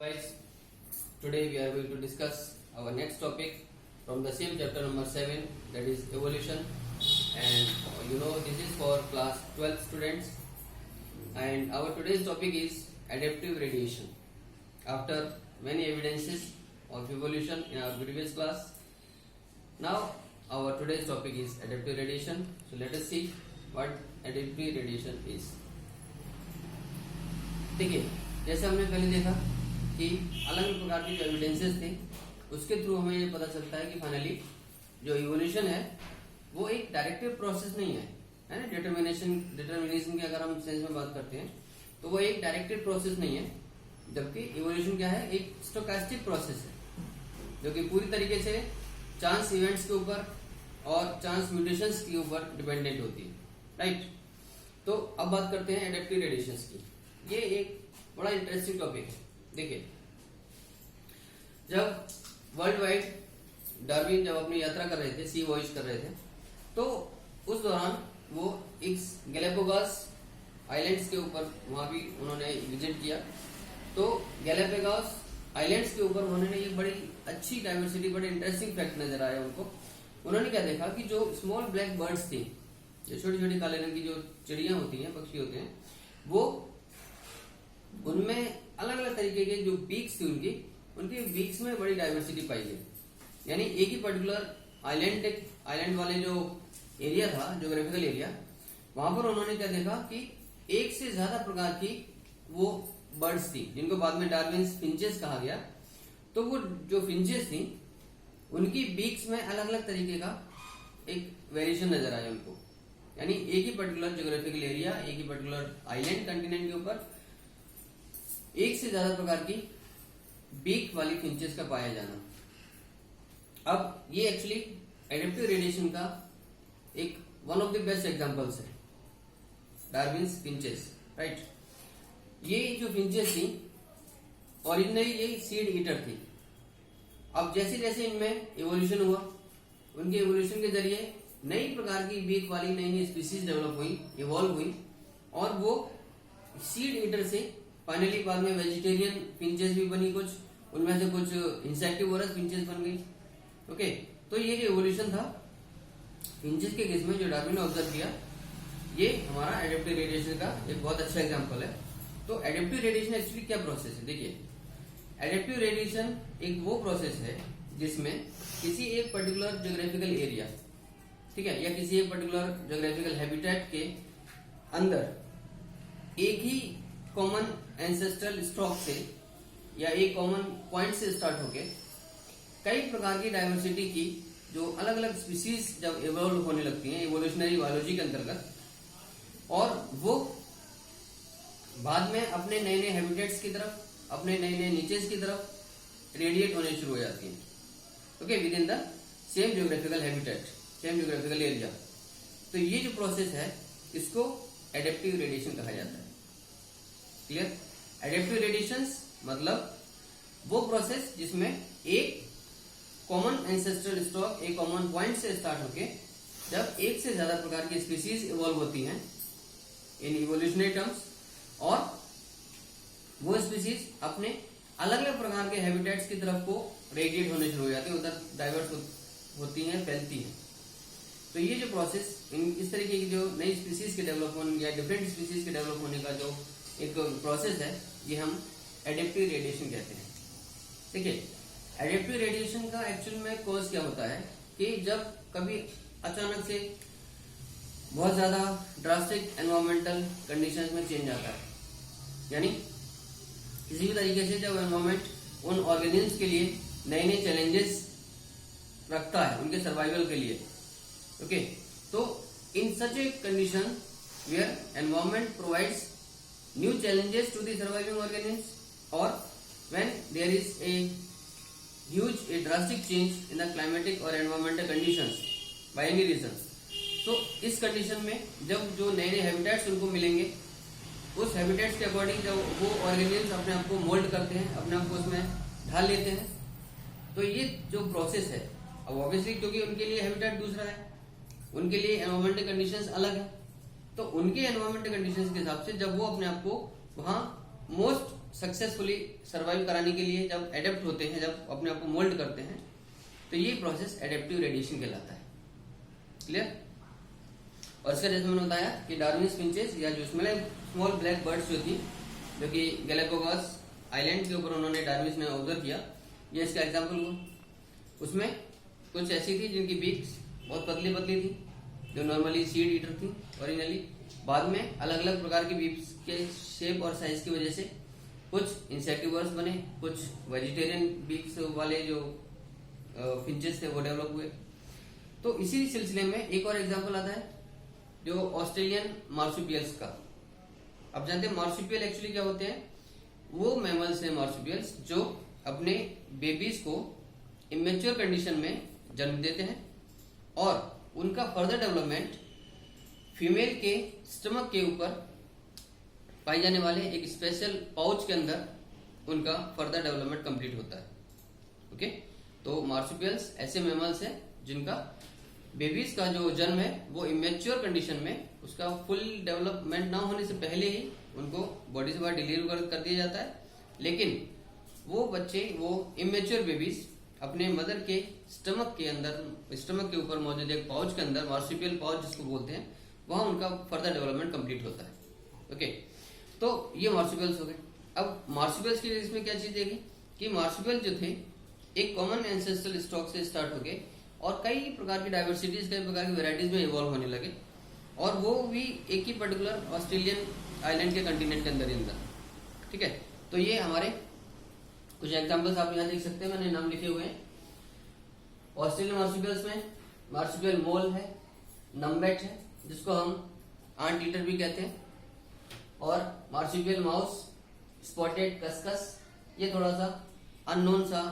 Guys, today we are going to discuss our next topic from the same chapter number 7, that is evolution. And this is for class 12 students. And our today's topic is adaptive radiation. After many evidences of evolution in our previous class, now our today's topic is adaptive radiation. So let us see what adaptive radiation is. देखिए, जैसे हमने पहले देखा कि अलग अलग प्रकार के जो एविडेंसेस थे उसके थ्रू हमें ये पता चलता है कि फाइनली जो इवोल्यूशन है वो एक डायरेक्टिव प्रोसेस नहीं है ना। डिटर्मिनिज्म की अगर हम सेंस में बात करते हैं तो वो एक डायरेक्टिव प्रोसेस नहीं है, जबकि इवोल्यूशन क्या है, एक स्टोकास्टिक प्रोसेस है जो कि पूरी तरीके से चांस इवेंट्स के ऊपर और चांस म्यूटेशंस के ऊपर डिपेंडेंट होती है, राइट। तो अब बात करते हैं एडेप्टिव रेडिएशंस की। ये एक बड़ा इंटरेस्टिंग टॉपिक है। देखिए, जब वर्ल्ड वाइड डार्विन जब अपनी यात्रा कर रहे थे, सी वॉयज कर रहे थे, तो उस दौरान वो इस गैलापागोस आइलैंड्स के ऊपर वहां भी उन्होंने विजिट किया। तो गैलापागोस आइलैंड्स के ऊपर उन्होंने एक बड़ी अच्छी डाइवर्सिटी, बड़े इंटरेस्टिंग फैक्ट नजर आया उनको। उन्होंने क्या देखा कि जो स्मॉल ब्लैक बर्ड्स थी, जो छोटी छोटी काले रंग की जो चिड़िया होती हैं, पक्षी होते हैं, वो उनमें अलग अलग तरीके के जो बीक्स थी उनकी बीक्स में बड़ी डाइवर्सिटी पाई गई। यानी एक ही पर्टिकुलर आइलैंड वाले जो एरिया था, ज्योग्राफिकल एरिया, वहां पर उन्होंने क्या देखा कि एक से ज्यादा प्रकार की वो बर्ड्स थी जिनको बाद में डार्विन्स फिंचेस कहा गया। तो वो जो फिंचेस थी उनकी बीक्स में अलग अलग तरीके का एक वेरिएशन नजर आया उनको। यानी एक ही पर्टिकुलर ज्योग्राफिकल एरिया, एक ही पर्टिकुलर आइलैंड कंटिनेंट के ऊपर एक से ज्यादा प्रकार की बीक वाली फिंचेस का पाया जाना। अब ये एक्चुअली एडेप्टिव रेडिएशन का एक one of the best examples है, डार्विन्स फिंचेस, राइट। ये जो फिंचेस थी ओरिजिनली ये सीड ईटर थी। अब जैसे जैसे इनमें इवोल्यूशन हुआ, उनके इवोल्यूशन के जरिए नई प्रकार की बीक वाली नई स्पीसीज डेवलप हुई, इवॉल्व हुई, और वो सीड ईटर से फाइनली बाद में वेजिटेरियन फिंचेस भी बनी, कुछ उनमें से कुछ इंसेक्टिवोरस फिंचेस बन गई। ओके, तो ये जो इवोल्यूशन था फिंचेस के केस में जो डार्विन ने ऑब्जर्व किया, ये हमारा एडेप्टिव रेडिएशन का एक बहुत अच्छा एग्जांपल है। तो एडेप्टिव रेडिएशन एक्चुअली क्या प्रोसेस है? देखिए, एडेप्टिव रेडिएशन एक वो प्रोसेस है जिसमें किसी एक पर्टिकुलर ज्योग्राफिकल एरिया, ठीक है, या किसी एक पर्टिकुलर ज्योग्राफिकल हैबिटेट के अंदर एक ही कॉमन एंसेस्ट्रल स्टॉक से या एक कॉमन पॉइंट से स्टार्ट होके कई प्रकार की डाइवर्सिटी की जो अलग अलग स्पीसीज जब इवॉल्व होने लगती हैं इवोल्यूशनरी बायोलॉजी के अंतर्गत, और वो बाद में अपने नए नए हैबिटेट्स की तरफ, अपने नए नए नीचेस की तरफ रेडिएट होने शुरू हो जाती हैं, okay, with in the same geographical habitat, same geographical area. तो ये जो प्रोसेस है इसको एडेप्टिव रेडिएशन कहा जाता है। क्लियर? एडेप्टिव रेडिएशंस मतलब वो प्रोसेस जिसमें एक कॉमन एंसेस्ट्रल स्टॉक, एक कॉमन पॉइंट से स्टार्ट होके जब एक से ज्यादा प्रकार की स्पीसीज इवॉल्व होती हैं इन इवोल्यूशनरी टर्म्स, और वो स्पीसीज अपने अलग अलग प्रकार के हैबिटेट्स की तरफ को रेडिएट होने शुरू हो जाते हैं, उधर डाइवर्ट होती हैं, फैलती हैं। तो ये जो प्रोसेस, इस तरीके की जो नई स्पीसीज के डेवलपमेंट या डिफरेंट स्पीसीज के डेवलप होने का जो एक प्रोसेस है, ये हम एडेप्टिव रेडिएशन कहते हैं। देखिए, एडेप्टिव रेडिएशन का एक्चुअल में कॉज क्या होता है कि जब कभी अचानक से बहुत ज्यादा ड्रास्टिक एनवायरमेंटल कंडीशंस में चेंज आता है, यानी किसी भी तरीके से जब एनवायरमेंट उन ऑर्गेनिज्म्स के लिए नए नए चैलेंजेस रखता है उनके सर्वाइवल के लिए, ओके, तो in such a condition where environment provides new challenges to the surviving organisms, or when there is a drastic change in the climatic or environmental conditions by any reason, तो इस condition में जब जो नए नए habitats उनको मिलेंगे, उस हैबिटेट्स के अकॉर्डिंग जब वो ऑर्गेनिज्म्स अपने आप को मोल्ड करते हैं, अपने आप को उसमें ढाल लेते हैं, तो ये जो प्रोसेस है, अब ऑब्वियसली क्योंकि उनके लिए हैबिटेट दूसरा है, उनके लिए एनवायरमेंटल कंडीशंस अलग है, तो उनके एनवायरमेंटल कंडीशंस के हिसाब से जब वो अपने आप को वहां मोस्ट सक्सेसफुली सरवाइव कराने के लिए जब एडेप्ट होते हैं, जब अपने आप को मोल्ड करते हैं, तो ये प्रोसेस एडेप्टिव रेडिएशन कहलाता है। क्लियर? और इसका जैसे मैंने बताया कि डार्विन्स फिंचेस या जो स्मॉल ब्लैक बर्ड्स जो थी, जो कि गैलापागोस आइलैंड के ऊपर उन्होंने डार्विन्स ने ऑब्जर्व किया, ये इसका एग्जाम्पल हुआ। उसमें कुछ ऐसी थी जिनकी बीक्स बहुत पतली पतली थी, जो नॉर्मली सीड ईटर थी ओरिजिनली। बाद में अलग अलग प्रकार की बीक्स के शेप और साइज की वजह से कुछ इंसेक्टिवर्स बने, कुछ वेजिटेरियन बीक्स वाले जो फिंचेस थे वो डेवलप हुए। तो इसी सिलसिले में एक और एग्जांपल आता है जो ऑस्ट्रेलियन मार्सुपियल्स का। अब जानते हैं मार्सुपियल एक्चुअली क्या होते हैं? वो मैमल्स हैं मार्सुपियल्स जो अपने बेबीज को इमेच्योर कंडीशन में जन्म देते हैं और उनका फर्दर डेवलपमेंट फीमेल के स्टमक के ऊपर पाए जाने वाले एक स्पेशल पाउच के अंदर उनका फर्दर डेवलपमेंट कंप्लीट होता है। ओके, तो मार्सुपियल्स ऐसे मैमल्स हैं जिनका बेबीज का जो जन्म है वो इमेच्योर कंडीशन में, उसका फुल डेवलपमेंट ना होने से पहले ही उनको बॉडी से बाहर डिलीवर कर दिया जाता है। लेकिन वो बच्चे, वो इमेच्योर बेबीज अपने मदर के स्टमक के अंदर, स्टमक के ऊपर मौजूद एक पाउच के अंदर, मार्सुपियल पाउच जिसको बोलते हैं, वहां उनका फर्दर डेवलपमेंट कंप्लीट होता है। ओके, तो ये मार्सुपियल्स हो गए। अब मार्सुपियल्स की इसमें क्या चीज देगी कि मार्सुपियल जो थे एक कॉमन एंसेस्ट्रल स्टॉक से स्टार्ट हो गए और कई प्रकार की डाइवर्सिटीज, कई प्रकार की वेराइटीज में इवॉल्व होने लगे, और वो भी एक ही पर्टिकुलर ऑस्ट्रेलियन आइलैंड के कंटिनेंट के अंदर ही अंदर। ठीक है, तो ये हमारे कुछ एग्जांपल्स आप यहाँ देख सकते हैं, मैंने नाम लिखे हुए हैं। ऑस्ट्रेलियन मार्सुपियल्स में मार्सुपियल मोल है, नम्बेट है जिसको हम आंट ईटर भी कहते हैं, और मार्सुपियल माउस, स्पॉटेड कस्कस, ये थोड़ा सा अननोन सा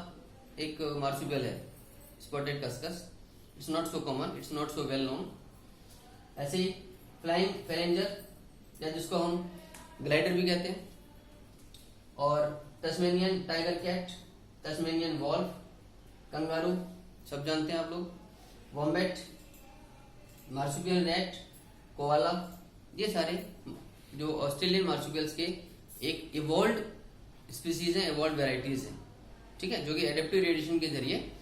एक मार्सुपियल है, spotted cuscus. It's not so common, it's not so well known. ऐसे ही फ्लाइंग फेरेंजर या जिसको हम ग्लाइडर भी कहते हैं, और Tasmanian tiger cat, Tasmanian wolf, kangaroo सब जानते हैं आप लोग, वॉम्बेट, मार्सुपियल रैट, कोआला, ये सारे जो ऑस्ट्रेलियन मार्सुपियल्स के एक इवॉल्व स्पीसीज हैं, इवॉल्व वेराइटीज हैं। ठीक है, जो कि एडेप्टिव रेडिएशन के जरिए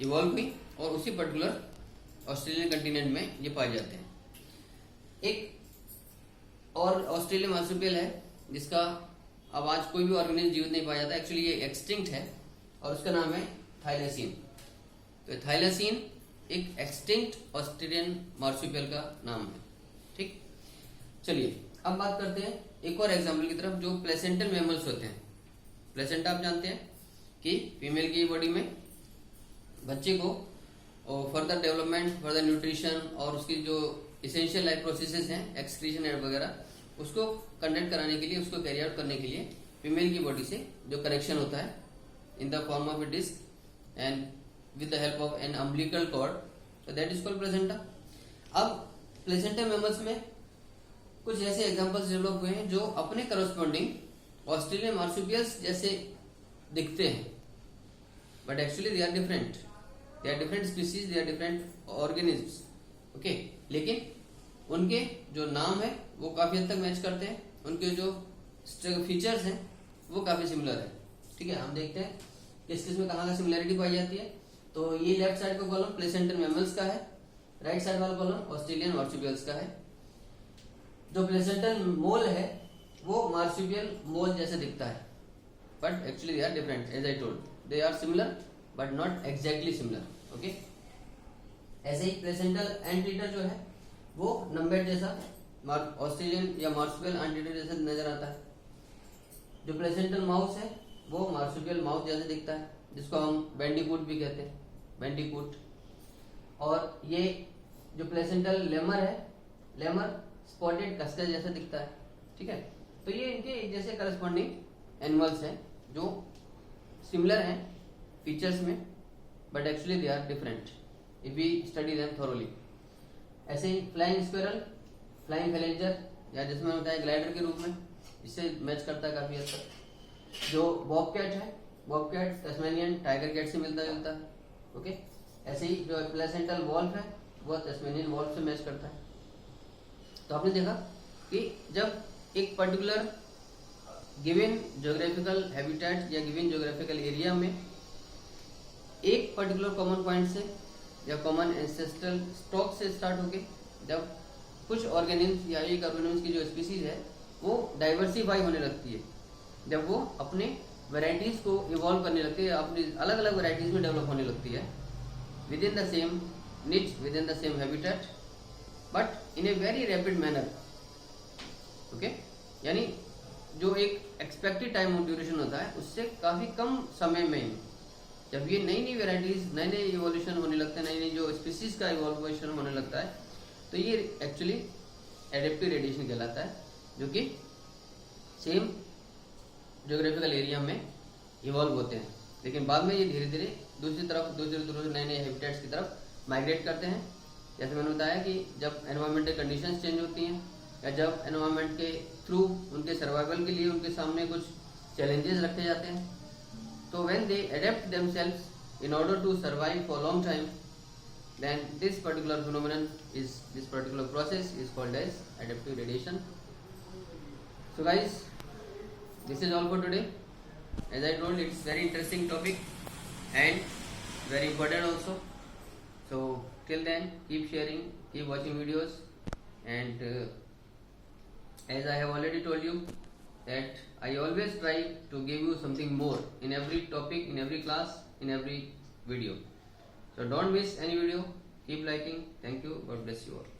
इवॉल्व हुई और उसी पर्टिकुलर ऑस्ट्रेलियन कंटिनेंट में ये पाए जाते हैं। एक और ऑस्ट्रेलियन मार्सुपियल है जिसका अब आज कोई भी ऑर्गेनिज्म जीवित नहीं पाया जाता, एक्चुअली ये एक्सटिंक्ट है, और उसका नाम है थाइलेसीन। तो थाइलेसीन एक एक्सटिंक्ट ऑस्ट्रेलियन मार्सुपियल का नाम है। ठीक, चलिए अब बात करते हैं एक और एग्जाम्पल की तरफ, जो प्लेसेंटल मैमल्स होते हैं। प्लेसेंटा आप जानते हैं कि फीमेल की बॉडी में बच्चे को फर्दर डेवलपमेंट, फर्दर न्यूट्रिशन और उसकी जो इसेंशियल लाइफ प्रोसेसेस हैं, एक्सक्रीशन वगैरह, उसको कंडक्ट कराने के लिए, उसको कैरी आउट करने के लिए फीमेल की बॉडी से जो कनेक्शन होता है in the form of a disc and with the help of an umbilical cord, तो दैट इज कॉल्ड प्लेसेंटा। अब प्लेसेंटा मैमल्स में कुछ ऐसे एग्जांपल्स डेवलप हुए हैं जो अपने करस्पॉन्डिंग ऑस्ट्रेलियन मार्सुपियल्स जैसे दिखते हैं, but actually they are different, they are different species, they are different organisms. Okay, लेकिन उनके जो नाम है वो काफी हद तक मैच करते हैं, उनके जो फीचर्स हैं वो काफी सिमिलर है। ठीक है, हम देखते हैं किस किस में कहाँ का सिमिलरिटी पाई जाती है। तो ये लेफ्ट साइड का कॉलम प्लेसेंटल मैमल्स का है, राइट साइड वाला कॉलम ऑस्ट्रेलियन मार्सुपियल्स का है। जो प्लेसेंटल मोल है वो मार्सुपियल मोल जैसे दिखता है, but actually they are different, as I told, they are similar but not exactly similar. Okay, ऐसे ही प्लेसेंटल एंटीटर जो है वो नम्बेट जैसा ऑस्ट्रेलियन या मार्सुपियल एंटीटर जैसा नजर आता है। जो प्लेसेंटल माउस है वो मार्सुपियल माउस जैसे दिखता है, जिसको हम बैंडिकूट भी कहते हैं, बैंडिकूट। और ये जो प्लेसेंटल लेमर है, लेमर स्पॉटेड कस्कस जैसा दिखता है। ठीक है, तो ये इनके जैसे करस्पॉन्डिंग एनिमल्स हैं जो सिमिलर हैं फीचर्स में, but actually they are different if we study them thoroughly. ऐसे ही फ्लाइंग स्क्विरल, फ्लाइंग फेलेंजर, या जिसमें होता है ग्लाइडर के रूप में, इससे मैच करता है काफी हद तक। जो बॉबकैट है, बॉबकैट तस्मेनियन टाइगर कैट से मिलता जुलता है। ओके, ऐसे ही जो प्लेसेंटल वॉल्फ है वो तस्मेनियन वॉल्फ से मैच करता है। तो आपने देखा कि जब एक पर्टिकुलर गिवन ज्योग्राफिकल हैबिटेट या गिवन ज्योग्राफिकल एरिया में एक पर्टिकुलर कॉमन पॉइंट से या कॉमन एंसेस्ट्रल स्टॉक से स्टार्ट होके जब कुछ ऑर्गेनिम्स या एक ऑर्गेनिम्स की जो स्पीसीज है वो डाइवर्सिफाई होने लगती है, जब वो अपने वैरायटीज को इवॉल्व करने लगती है, अपनी अलग अलग वैरायटीज में डेवलप होने लगती है विद इन द सेम निच, with in the same habitat, but in a very rapid manner. Okay, यानी जो एक एक्सपेक्टेड टाइम ऑफ ड्यूरेशन होता है उससे काफी कम समय में जब ये नई नई वेराइटीज, नए नए इवोल्यूशन होने लगते हैं, नई नई जो स्पीसीज का इवोल्यूशन होने लगता है, तो ये एक्चुअली एडेप्टिव रेडिएशन कहलाता है, जो कि सेम ज्योग्राफिकल एरिया में इवॉल्व होते हैं, लेकिन बाद में ये धीरे धीरे दूसरी नए नए हैबिटेट्स की तरफ माइग्रेट करते हैं। जैसे मैंने बताया कि जब एनवायरमेंटल कंडीशंस चेंज होती हैं या जब एनवायरमेंट के थ्रू उनके सर्वाइवल के लिए उनके सामने कुछ चैलेंजेस रखे जाते हैं, तो when they adapt themselves in order to survive for long time, then this particular phenomenon is, this particular process is called as adaptive radiation. So guys, this is all for today. As I told, it's very interesting topic and very important also. So till then, keep sharing, keep watching videos, and as I have already told you that I always try to give you something more in every topic, in every class, in every video. So don't miss any video. Keep liking. Thank you. God bless you all.